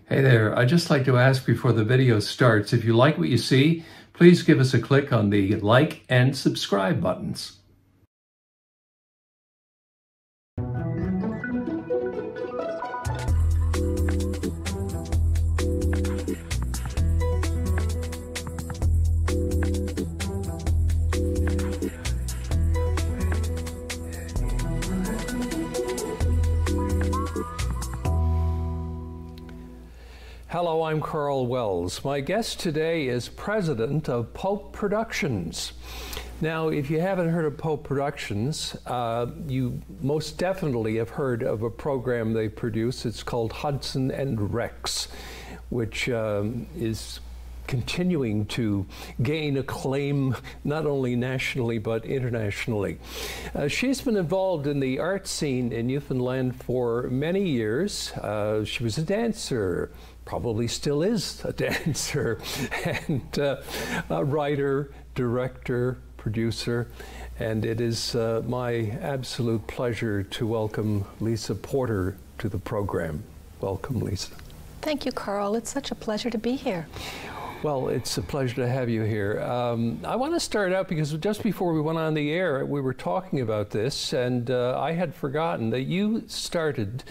Hey there, I'd just like to ask before the video starts, if you like what you see, please give us a click on the like and subscribe buttons. Hello, I'm Karl Wells. My guest today is president of Pope Productions. Now, if you haven't heard of Pope Productions, you most definitely have heard of a program they produce. It's called Hudson and Rex, which is continuing to gain acclaim not only nationally but internationally. She's been involved in the art scene in Newfoundland for many years. She was a dancer, probably still is a dancer, and a writer, director, producer, and it is my absolute pleasure to welcome Lisa Porter to the program. Welcome, Lisa. Thank you, Karl. It's such a pleasure to be here. Well, it's a pleasure to have you here. I want to start out because just before we went on the air, we were talking about this, and I had forgotten that you started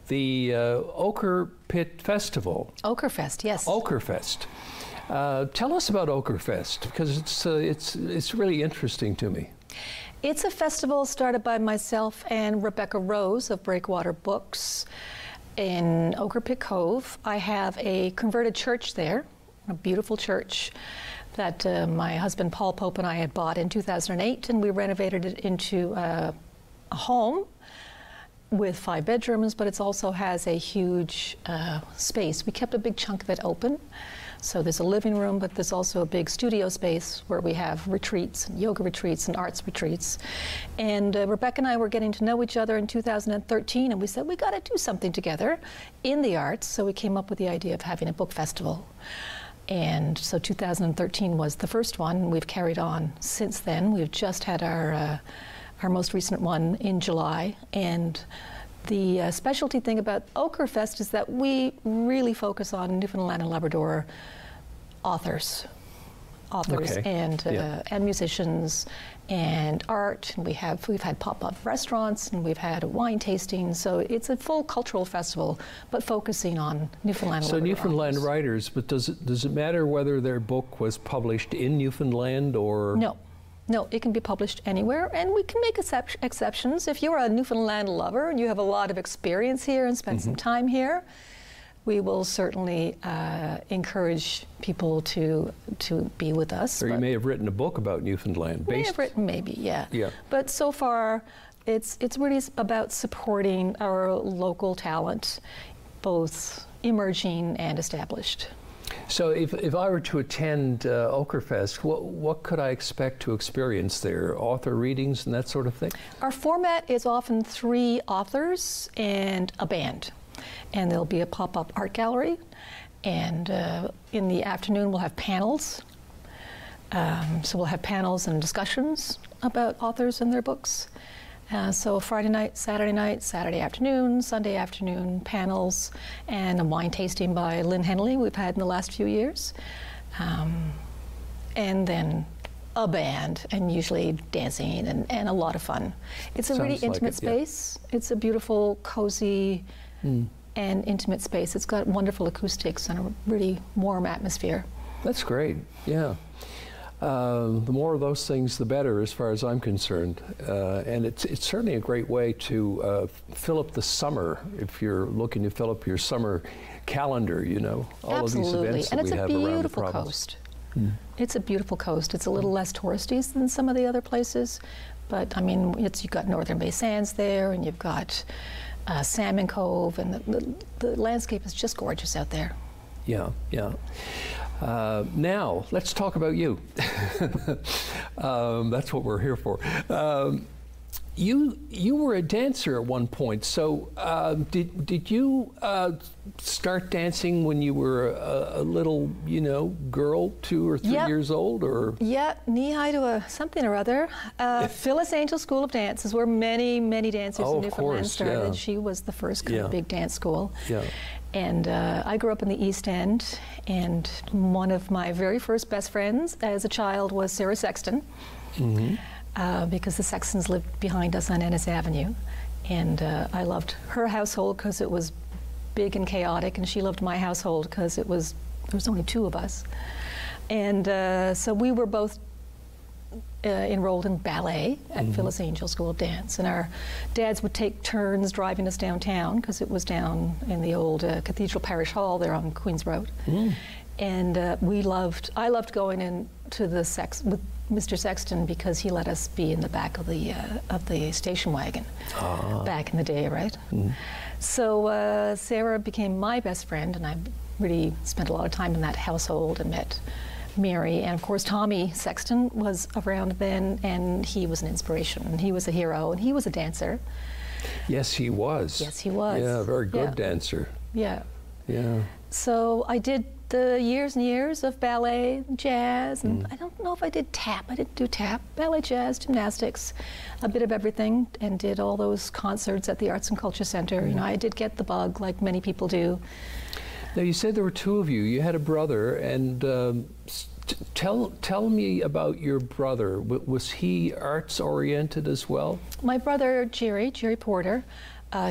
the Ochre Pit Festival. Ochrefest, yes. Ochrefest. Tell us about Ochrefest, because it's really interesting to me. It's a festival started by myself and Rebecca Rose of Breakwater Books in Ochre Pit Cove. I have a converted church there, a beautiful church that my husband Paul Pope and I had bought in 2008, and we renovated it into a home with 5 bedrooms, but it also has a huge space. We kept a big chunk of it open. So there's a living room, but there's also a big studio space where we have retreats, and yoga retreats, and arts retreats. And Rebecca and I were getting to know each other in 2013, and we said, we got to do something together in the arts. So we came up with the idea of having a book festival. And so 2013 was the first one. We've carried on since then. We've just had our most recent one in July. And the specialty thing about Ochrefest is that we really focus on Newfoundland and Labrador authors Okay. and musicians and art. And we've had pop-up restaurants, and we've had wine tasting. So it's a full cultural festival, but focusing on Newfoundland and Labrador. So Newfoundland authors. writers, but does it matter whether their book was published in Newfoundland or? No, it can be published anywhere, and we can make exceptions. If you're a Newfoundland lover and you have a lot of experience here and spent some time here, we will certainly encourage people to be with us. Or you may have written a book about Newfoundland. May have written, maybe, yeah. Yeah. But so far, it's really about supporting our local talent, both emerging and established. So if I were to attend Ochrefest, what could I expect to experience there? Author readings and that sort of thing? Our format is often 3 authors and a band. And there'll be a pop-up art gallery. And in the afternoon, we'll have panels. So we'll have panels and discussions about authors and their books. So Friday night, Saturday afternoon, Sunday afternoon, panels, and a wine tasting by Lynn Henley we've had in the last few years. And then a band, and usually dancing and a lot of fun. It's a really intimate space. It's a beautiful, cozy, and intimate space. It's got wonderful acoustics and a really warm atmosphere. That's great, yeah. The more of those things, the better, as far as I'm concerned. And it's certainly a great way to fill up the summer, if you're looking to fill up your summer calendar, you know, all Absolutely. of these events that we have around the province. And it's a beautiful coast. It's a beautiful coast. It's a little less touristy than some of the other places, but I mean, you've got Northern Bay Sands there, and you've got Salmon Cove, and the landscape is just gorgeous out there. Yeah, yeah. Now, let's talk about you. That's what we're here for. You were a dancer at one point, so did you start dancing when you were a little, you know, girl, 2 or 3 years old, or? Yeah, knee-high to a something or other. Phyllis Angel School of Dance is where many dancers in Newfoundland started. Yeah. She was the first kind of big dance school. Yeah. And I grew up in the East End, and one of my very first best friends as a child was Sarah Sexton, because the Sextons lived behind us on Ennis Avenue. And I loved her household because it was big and chaotic, and she loved my household because there was only two of us. And so we were both enrolled in ballet at Phyllis Angel School of Dance, and our dads would take turns driving us downtown because it was down in the old Cathedral Parish Hall there on Queens Road. And I loved going into the with Mr. Sexton because he let us be in the back of the station wagon back in the day, right? So Sarah became my best friend, and I really spent a lot of time in that household and met Mary. And of course, Tommy Sexton was around then, and he was an inspiration, and he was a hero, and he was a dancer. Yes, he was. Yes, he was. Yeah, a very good dancer. Yeah. Yeah. So I did the years and years of ballet, jazz, and I don't know if I did tap. I didn't do tap. Ballet, jazz, gymnastics, a bit of everything, and did all those concerts at the Arts and Culture Center. You know, I did get the bug, like many people do. Now, you said there were two of you. You had a brother, and tell me about your brother. Was he arts-oriented as well? My brother, Jerry Porter,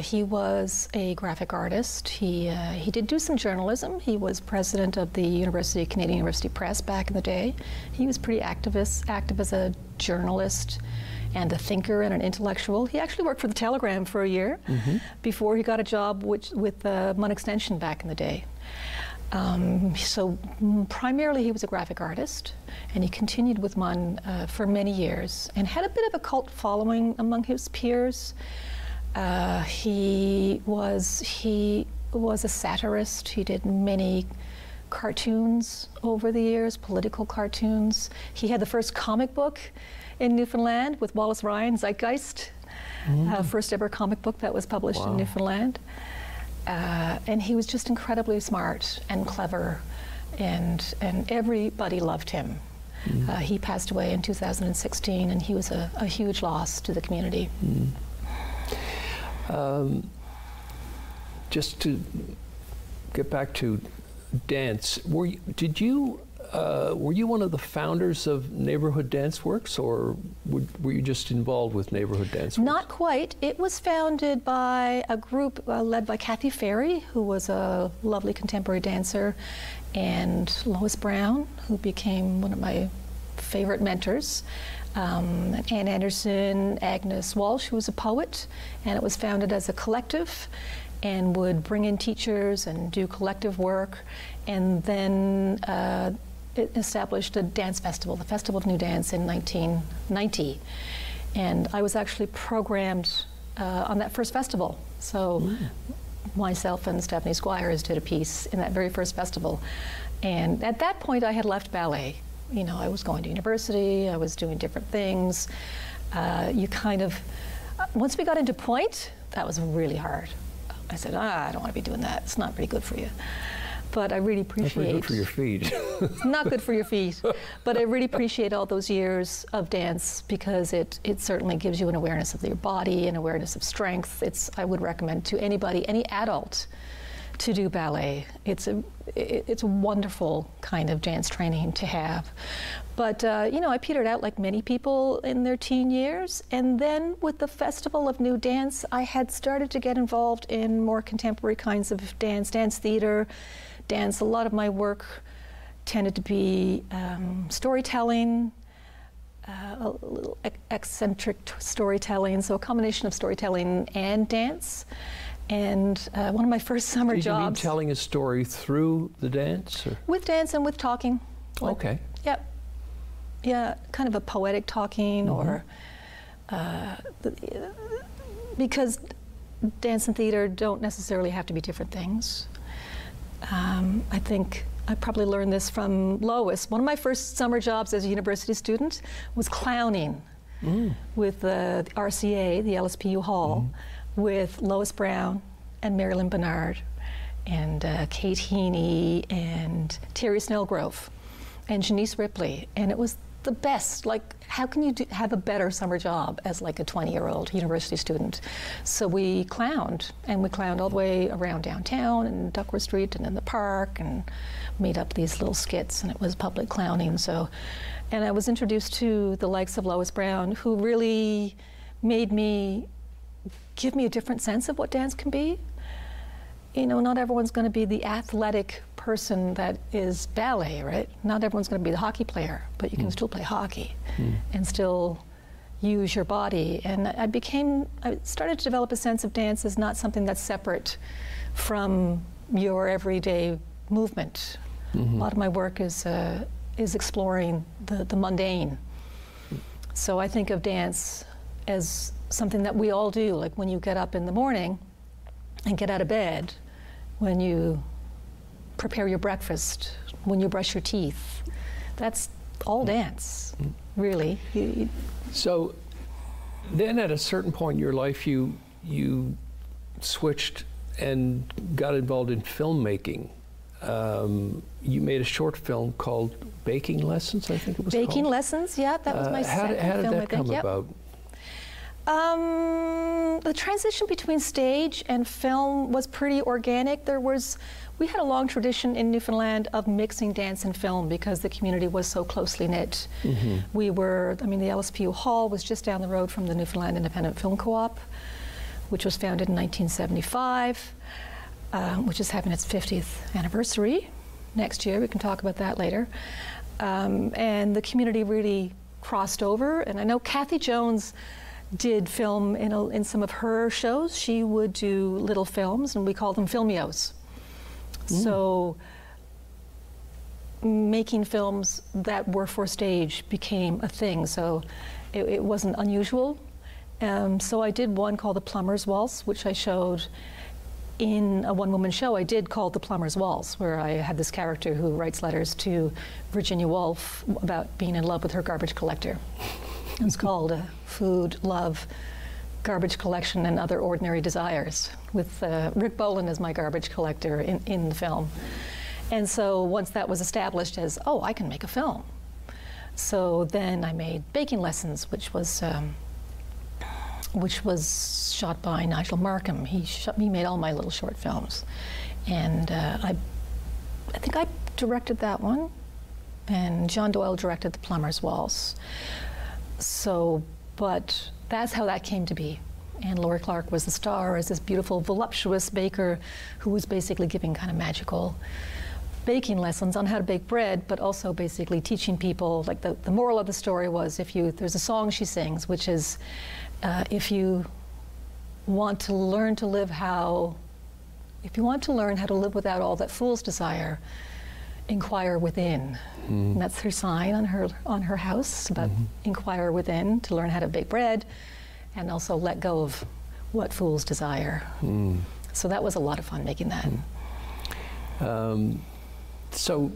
he was a graphic artist. He did do some journalism. He was president of the Canadian University Press back in the day. He was pretty active as a journalist and a thinker and an intellectual. He actually worked for the Telegram for a year before he got a job with Munn Extension back in the day. So primarily he was a graphic artist, and he continued with Munn for many years and had a bit of a cult following among his peers. He was a satirist. He did many cartoons over the years, political cartoons. He had the first comic book in Newfoundland with Wallace Ryan, Zeitgeist, first ever comic book that was published in Newfoundland. And he was just incredibly smart and clever, and everybody loved him. He passed away in 2016, and he was a huge loss to the community. Just to get back to dance, were you one of the founders of Neighborhood Dance Works, or were you just involved with Neighborhood Dance Works? Not quite. It was founded by a group led by Kathy Ferry, who was a lovely contemporary dancer, and Lois Brown, who became one of my favorite mentors. Ann Anderson, Agnes Walsh, who was a poet, and it was founded as a collective and would bring in teachers and do collective work, and then it established a dance festival, the Festival of New Dance, in 1990. And I was actually programmed on that first festival. So myself and Stephanie Squires did a piece in that very first festival. And at that point, I had left ballet. You know, I was going to university, I was doing different things. Once we got into pointe, that was really hard. I said, I don't want to be doing that. It's not very good for you. But I really appreciate... Not very good for your feet. It's not good for your feet. But I really appreciate all those years of dance, because it certainly gives you an awareness of your body, an awareness of strength. I would recommend to anybody, any adult, to do ballet. It's a wonderful kind of dance training to have. But you know, I petered out like many people in their teen years, and then with the Festival of New Dance, I had started to get involved in more contemporary kinds of dance theater, dance. A lot of my work tended to be storytelling, a little eccentric storytelling, so a combination of storytelling and dance. And one of my first summer jobs... You mean telling a story through the dance? Or? With dance and with talking. Okay. Yep. Yeah, kind of a poetic talking, or... because dance and theater don't necessarily have to be different things. I think I probably learned this from Lois. One of my first summer jobs as a university student was clowning with the RCA, the LSPU Hall, with Lois Brown and Marilyn Bernard and Kate Heaney and Terry Snellgrove and Janice Ripley. And it was the best. Like, how can you have a better summer job as like a 20-year-old university student? So we clowned, and we clowned all the way around downtown and Duckworth Street and in the park, and made up these little skits, and it was public clowning. So, and I was introduced to the likes of Lois Brown, who really give me a different sense of what dance can be. You know, not everyone's going to be the athletic person that is ballet, right? Not everyone's going to be the hockey player, but you can still play hockey and still use your body. And I started to develop a sense of dance as not something that's separate from your everyday movement. A lot of my work is exploring the mundane. So I think of dance as something that we all do, like when you get up in the morning and get out of bed, when you prepare your breakfast, when you brush your teeth. That's all dance, really. So then at a certain point in your life, you switched and got involved in filmmaking. You made a short film called Baking Lessons, I think it was called. Baking Lessons, yeah, that was my second film, How did I that think. come about? The transition between stage and film was pretty organic. We had a long tradition in Newfoundland of mixing dance and film because the community was so closely knit. The LSPU Hall was just down the road from the Newfoundland Independent Film Co-op, which was founded in 1975, which is having its 50th anniversary next year. We can talk about that later. And the community really crossed over, and I know Kathy Jones did film in some of her shows. She would do little films, and we called them filmios. So making films that were for stage became a thing, so it wasn't unusual. So I did one called The Plumber's Waltz, which I showed in a one-woman show I did called The Plumber's Waltz, where I had this character who writes letters to Virginia Woolf about being in love with her garbage collector. It's called Food, Love, Garbage Collection, and Other Ordinary Desires, with Rick Boland as my garbage collector in the film. And so once that was established as, oh, I can make a film. So then I made Baking Lessons, which was shot by Nigel Markham. He made all my little short films. And I think I directed that one, and John Doyle directed The Plumber's Waltz. So, but that's how that came to be. And Laurie Clark was the star as this beautiful, voluptuous baker who was basically giving kind of magical baking lessons on how to bake bread, but also basically teaching people, like the moral of the story was, there's a song she sings, which is, if you want to learn how to live without all that fools desire, inquire within. And that's her sign on her house, about inquire within to learn how to bake bread, and also let go of what fools desire. So that was a lot of fun making that. So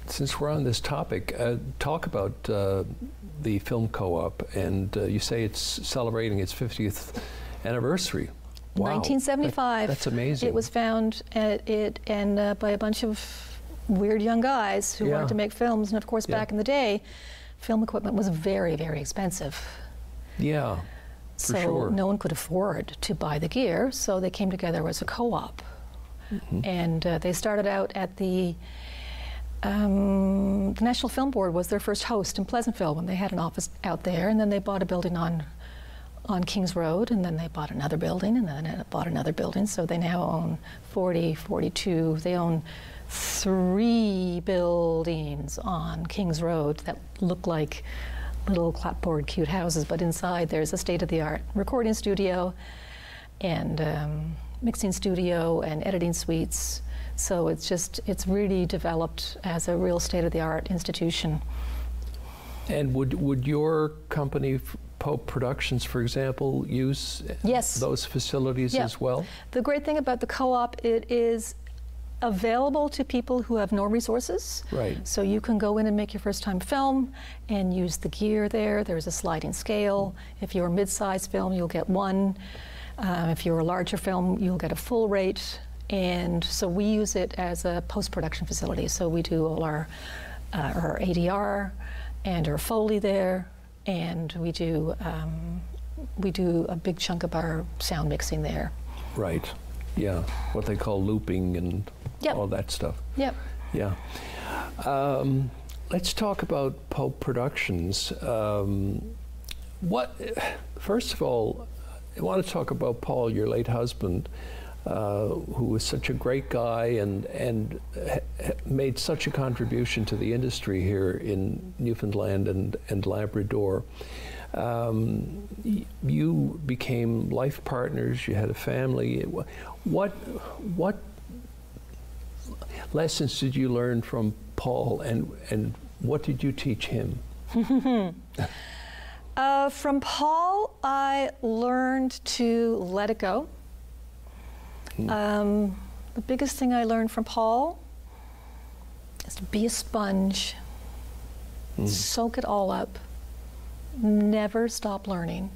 since we're on this topic, talk about the Film Co-op, and you say it's celebrating its 50th anniversary. Wow. 1975. That's amazing. It was found by a bunch of weird young guys who wanted to make films, and of course back in the day, film equipment was very, very expensive. Yeah, for sure. So no one could afford to buy the gear, so they came together as a co-op. And they started out at the National Film Board was their first host in Pleasantville when they had an office out there, and then they bought a building on Kings Road, and then they bought another building, and then they bought another building, so they now own 42, they own 3 buildings on Kings Road that look like little clapboard cute houses, but inside there's a state-of-the-art recording studio and mixing studio and editing suites. So it's really developed as a real state-of-the-art institution. And would your company, Pope Productions, for example, use those facilities as well? The great thing about the co-op, it is available to people who have no resources. Right. So you can go in and make your first time film and use the gear there. There's a sliding scale. If you're a mid-sized film, you'll get 1. If you're a larger film, you'll get a full rate. And so we use it as a post-production facility. So we do all our ADR and our Foley there, and we do a big chunk of our sound mixing there. Right. Yeah. What they call looping and Yep. all that stuff. Yep. Yeah. Let's talk about Pope Productions. First of all, I want to talk about Paul, your late husband, who was such a great guy and made such a contribution to the industry here in Newfoundland and Labrador. You became life partners, you had a family. What lessons did you learn from Paul, and what did you teach him? From Paul, I learned to let it go. The biggest thing I learned from Paul is to be a sponge, soak it all up, never stop learning,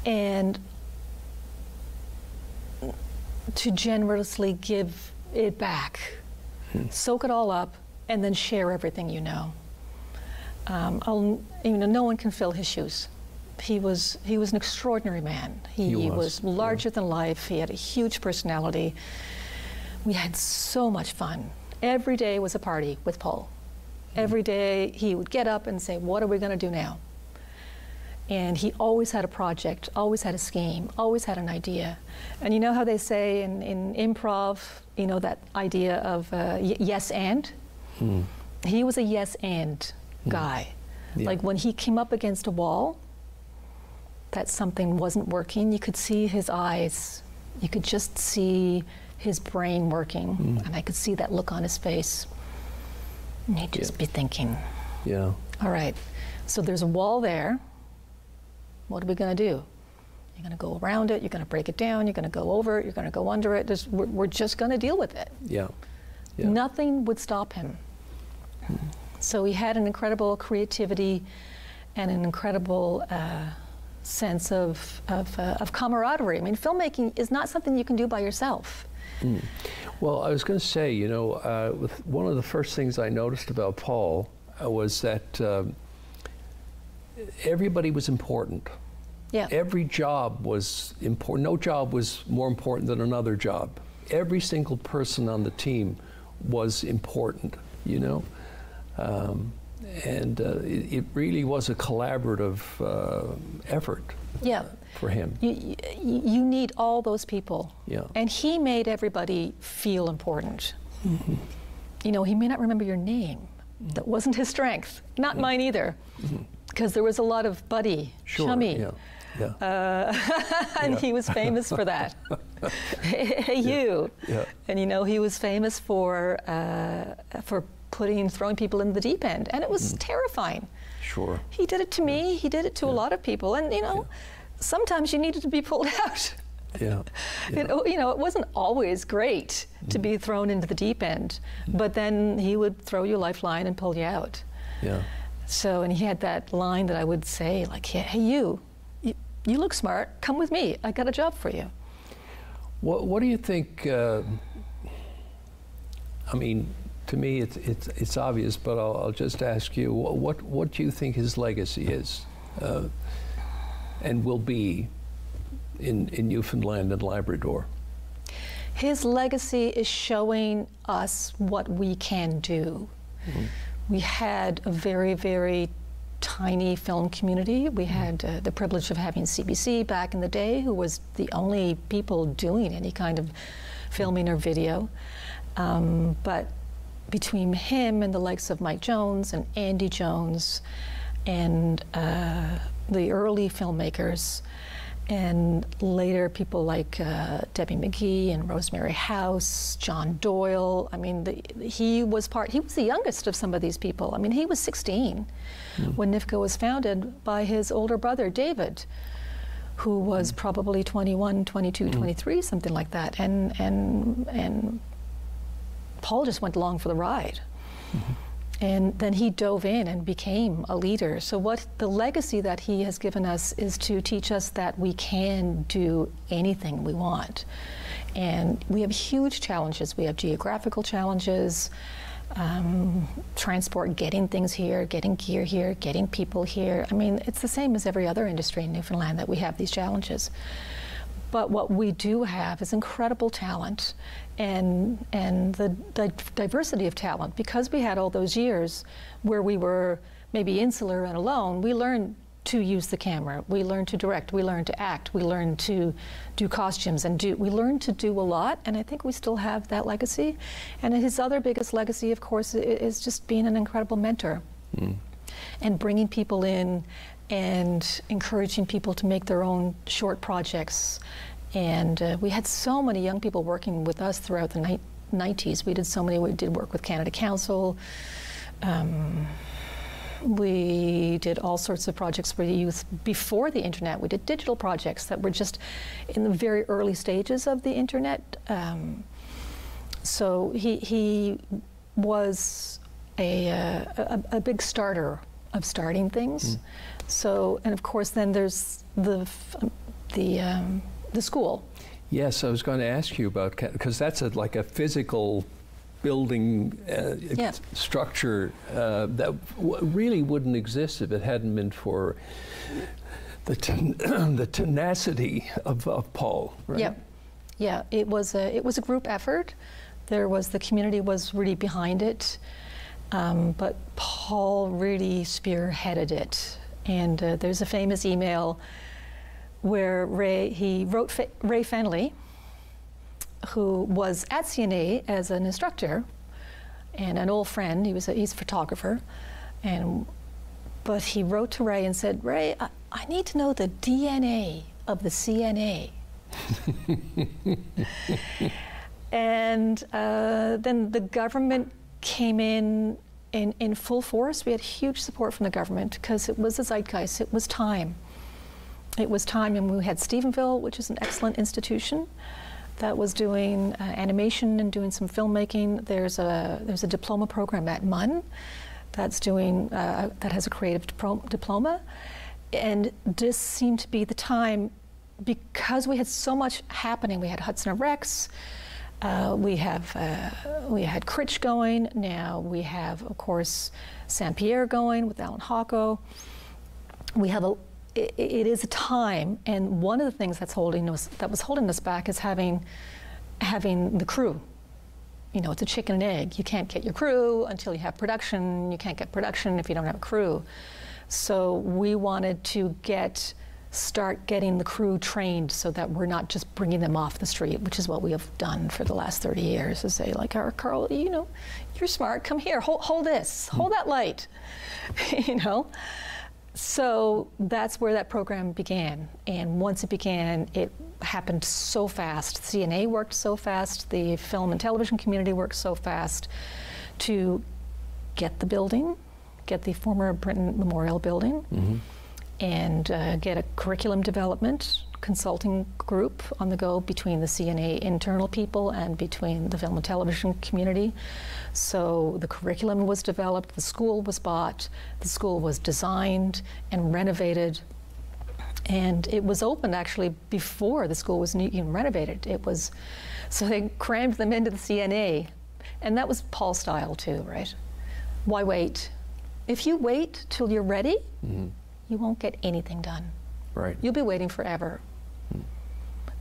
and to generously give it back. Soak it all up and then share everything you know. No one can fill his shoes. He was an extraordinary man. He was larger than life. He had a huge personality. We had so much fun. Every day was a party with Paul. Every day he would get up and say, what are we going to do now? And he always had a project, always had a scheme, always had an idea. And you know how they say in improv, you know, that idea of yes and? He was a yes and guy. Yeah. Like when he came up against a wall, that something wasn't working, you could see his eyes. You could just see his brain working. And I could see that look on his face. And he'd just be thinking, all right, so there's a wall there. What are we going to do? You're going to go around it, you're going to break it down, you're going to go over it, you're going to go under it. We're just going to deal with it. Nothing would stop him. So he had an incredible creativity and an incredible sense of camaraderie. I mean, filmmaking is not something you can do by yourself. Well, I was going to say, you know, one of the first things I noticed about Paul was that everybody was important. Yeah. Every job was important. No job was more important than another job. Every single person on the team was important, you know. It really was a collaborative effort for him. You need all those people. And he made everybody feel important. You know, he may not remember your name. That wasn't his strength. Not mine either. Because there was a lot of buddy, chummy. And he was famous for that. Hey, you. And you know, he was famous for throwing people in the deep end, and it was terrifying. Sure. He did it to me. He did it to a lot of people, and you know, sometimes you needed to be pulled out. You know, it wasn't always great to be thrown into the deep end, but then he would throw you a lifeline and pull you out. So, and he had that line that I would say, like, hey, you look smart. Come with me. I got a job for you. What do you think? I mean, to me, it's obvious, but I'll just ask you: what do you think his legacy is, and will be, in Newfoundland and Labrador? His legacy is showing us what we can do. We had a very, very tiny film community. We had the privilege of having CBC back in the day, who was the only people doing any kind of filming or video. But between him and the likes of Mike Jones and Andy Jones and the early filmmakers, and later people like Debbie McGee and Rosemary House, John Doyle. I mean, he was the youngest of some of these people. I mean, he was 16 when NIFCA was founded by his older brother, David, who was probably 21, 22, 23, something like that. And Paul just went along for the ride. And then he dove in and became a leader. So what the legacy that he has given us is to teach us that we can do anything we want. And we have huge challenges. We have geographical challenges. transport, getting things here, getting gear here, getting people here. I mean, it's the same as every other industry in Newfoundland that we have these challenges. But what we do have is incredible talent and the diversity of talent. Because we had all those years where we were maybe insular and alone, we learned to use the camera, we learned to direct, we learned to act, we learned to do costumes, and we learned to do a lot, and I think we still have that legacy. And his other biggest legacy, of course, is just being an incredible mentor and bringing people in and encouraging people to make their own short projects. And we had so many young people working with us throughout the 90s. We did work with Canada Council. We did all sorts of projects for the youth before the internet. We did digital projects that were just in the very early stages of the internet. So he was a big starter of starting things. So, and of course, then there's the school. Yes, I was going to ask you about, because that's like a physical building structure that really wouldn't exist if it hadn't been for the tenacity of Paul. Right? Yep. Yeah, it was a group effort. The community was really behind it, but Paul really spearheaded it. And there's a famous email where he wrote Ray Fenley, who was at CNA as an instructor and an old friend. He's a photographer, but he wrote to Ray and said, "Ray, I need to know the DNA of the CNA." And then the government came in full force. We had huge support from the government because it was a zeitgeist. It was time. It was time, and we had Stephenville, which is an excellent institution that was doing animation and doing some filmmaking. There's a diploma program at MUN that's doing that has a creative diploma, and this seemed to be the time because we had so much happening. We had Hudson and Rex. We had Critch going. Now we have, of course, Saint Pierre going with Alan Hocko. We have it is a time, and one of the things that was holding us back is having the crew. You know, it's a chicken and egg. You can't get your crew until you have production. You can't get production if you don't have a crew. So we wanted to start getting the crew trained so that we're not just bringing them off the street, which is what we have done for the last 30 years, to say, like, Karl, you know, you're smart, come here, hold this, hold that light, you know? So that's where that program began. And once it began, it happened so fast. CNA worked so fast, the film and television community worked so fast to get the building, get the former Brinton Memorial Building, and get a curriculum development consulting group on the go between the CNA internal people and between the film and television community. So the curriculum was developed, the school was bought, the school was designed and renovated, and it was opened actually before the school was even renovated. So they crammed them into the CNA, and that was Paul's style too, right? Why wait? If you wait till you're ready, you won't get anything done. Right. You'll be waiting forever.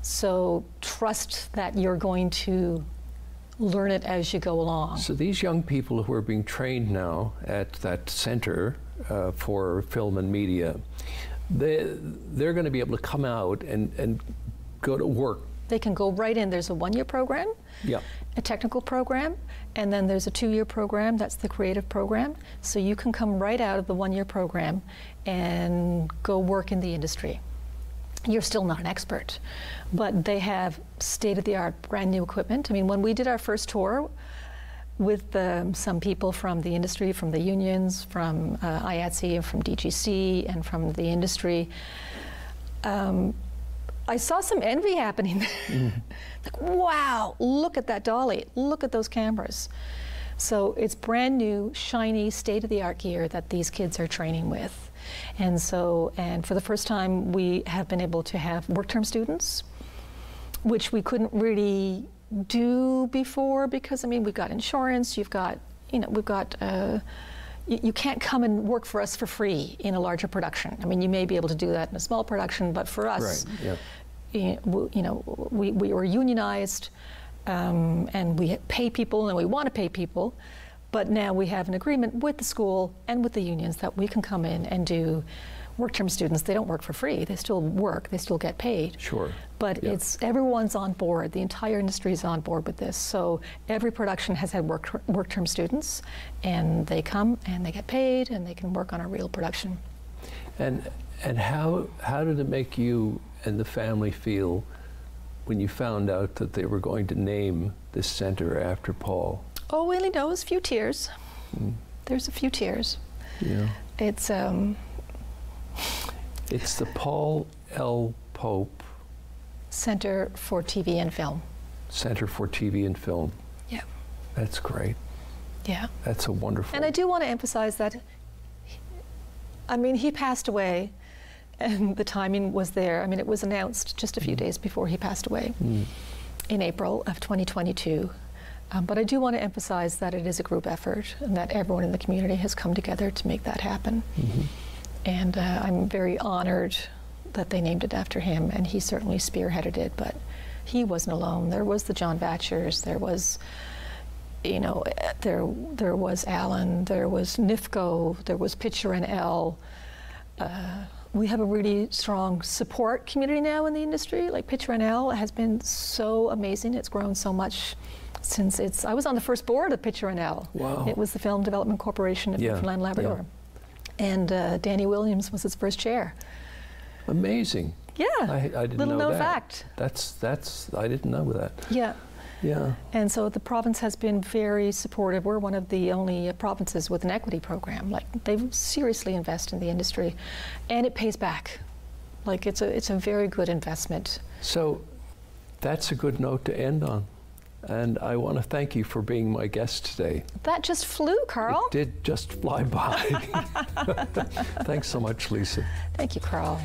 So trust that you're going to learn it as you go along. So these young people who are being trained now at that center for film and media, they're going to be able to come out and go to work. They can go right in. There's a one-year program, a technical program, and then there's a two-year program. That's the creative program. So you can come right out of the one-year program and go work in the industry. You're still not an expert, but they have state-of-the-art, brand new equipment. I mean, when we did our first tour with some people from the industry, from the unions, from IATSE, and from DGC, and from the industry, I saw some envy happening. Like, wow, look at that dolly, look at those cameras. So it's brand new, shiny, state-of-the-art gear that these kids are training with. And for the first time, we have been able to have work-term students, which we couldn't really do before because, I mean, we've got insurance, you've got, you know, we've got, you can't come and work for us for free in a larger production. I mean, you may be able to do that in a small production, but for us, right. Yep. We were unionized, and we pay people, and we want to pay people, but now we have an agreement with the school and with the unions that we can come in and do work-term students. They don't work for free. They still work. They still get paid. Sure. But Yep. it's everyone's on board. The entire industry is on board with this. So every production has had work-term students, and they come and they get paid and they can work on a real production. And how did it make you and the family feel when you found out that they were going to name this center after Paul? Oh, well, it was a few tears. There's a few tears. Yeah. It's the Paul L. Pope Center for TV and Film. Center for TV and Film. Yeah. That's great. Yeah. That's a wonderful. And I do want to emphasize that, I mean, he passed away, and the timing was there. I mean, it was announced just a few days before he passed away in April of 2022. But I do want to emphasize that it is a group effort and that everyone in the community has come together to make that happen. And I'm very honored that they named it after him, and he certainly spearheaded it, but he wasn't alone. There was the John Vatchers, there was, you know, there was Alan, there was NIFCO, there was Pitcher and L. We have a really strong support community now in the industry. Like Pitcher and L has been so amazing. It's grown so much since I was on the first board of Pitcher and L. Wow. It was the Film Development Corporation of Newfoundland and Labrador. Yeah. And Danny Williams was its first chair. Amazing. Yeah. I didn't Little know known that. fact. That's I didn't know that. Yeah. Yeah. And so the province has been very supportive. We're one of the only provinces with an equity program. Like, they seriously invest in the industry, and it pays back. Like, it's a very good investment. So that's a good note to end on. And I want to thank you for being my guest today. That just flew, Karl. It did just fly by. Thanks so much, Lisa. Thank you, Karl.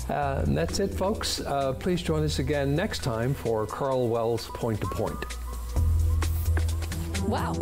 And that's it, folks. Please join us again next time for Karl Wells Point to Point. Wow.